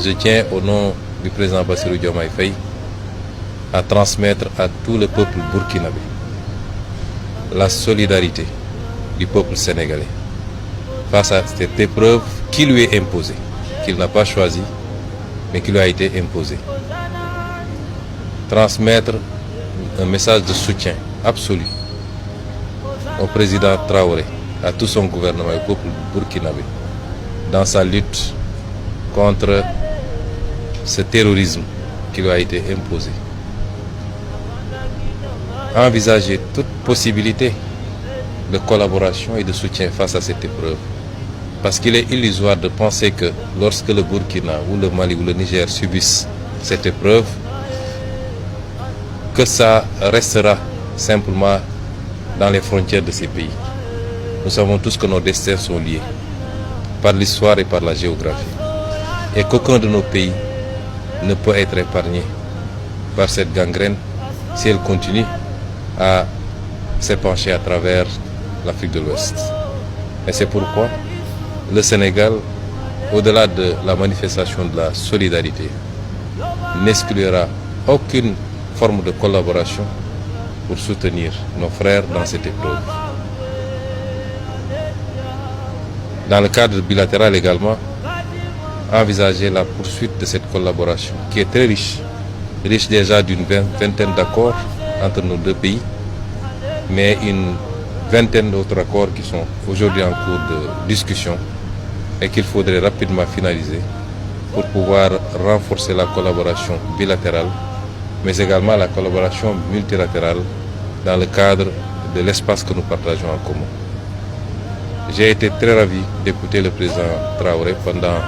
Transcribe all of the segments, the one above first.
je tiens au nom du président Bassirou Diomaye Faye à transmettre à tout le peuple burkinabé la solidarité du peuple sénégalais face à cette épreuve qui lui est imposée, qu'il n'a pas choisie, mais qui lui a été imposée. Transmettre un message de soutien absolu au président Traoré, à tout son gouvernement et au peuple burkinabé dans sa lutte contre ce terrorisme qui lui a été imposé. Envisager toute possibilité de collaboration et de soutien face à cette épreuve. Parce qu'il est illusoire de penser que lorsque le Burkina ou le Mali ou le Niger subissent cette épreuve, que ça restera simplement dans les frontières de ces pays. Nous savons tous que nos destins sont liés par l'histoire et par la géographie. Et qu'aucun de nos pays ne peut être épargné par cette gangrène si elle continue à s'épancher à travers l'Afrique de l'Ouest. Et c'est pourquoi le Sénégal, au-delà de la manifestation de la solidarité, n'exclura aucune forme de collaboration pour soutenir nos frères dans cette épreuve. Dans le cadre bilatéral également, envisager la poursuite de cette collaboration qui est très riche déjà d'une vingtaine d'accords entre nos deux pays, mais une vingtaine d'autres accords qui sont aujourd'hui en cours de discussion et qu'il faudrait rapidement finaliser pour pouvoir renforcer la collaboration bilatérale, mais également la collaboration multilatérale dans le cadre de l'espace que nous partageons en commun. J'ai été très ravi d'écouter le président Traoré pendant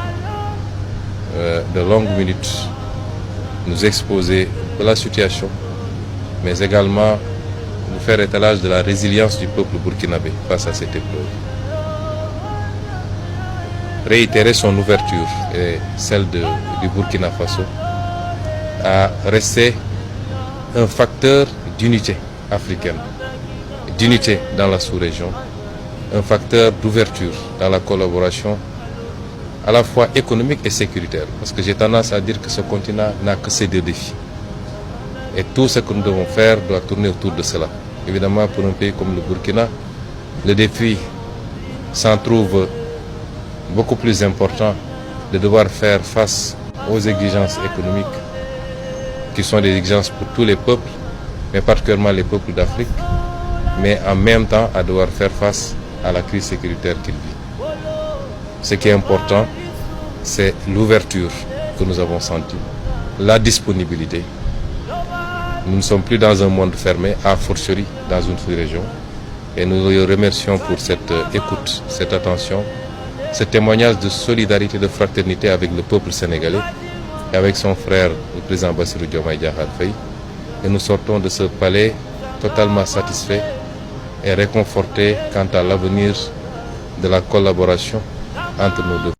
de longues minutes nous exposer de la situation, mais également nous faire étalage de la résilience du peuple burkinabé face à cette épreuve. Réitérer son ouverture et celle du Burkina Faso à rester un facteur d'unité africaine, d'unité dans la sous-région, un facteur d'ouverture dans la collaboration à la fois économique et sécuritaire. Parce que j'ai tendance à dire que ce continent n'a que ces deux défis. Et tout ce que nous devons faire doit tourner autour de cela. Évidemment, pour un pays comme le Burkina, le défi s'en trouve beaucoup plus important de devoir faire face aux exigences économiques qui sont des exigences pour tous les peuples, mais particulièrement les peuples d'Afrique, mais en même temps à devoir faire face à la crise sécuritaire qu'il vit. Ce qui est important, c'est l'ouverture que nous avons sentie, la disponibilité. Nous ne sommes plus dans un monde fermé, a fortiori dans une sous-région. Et nous le remercions pour cette écoute, cette attention, ce témoignage de solidarité, de fraternité avec le peuple sénégalais et avec son frère, le président Bassirou Diomaye Diakhar Faye. Et nous sortons de ce palais totalement satisfaits et réconfortés quant à l'avenir de la collaboration entre nos deux.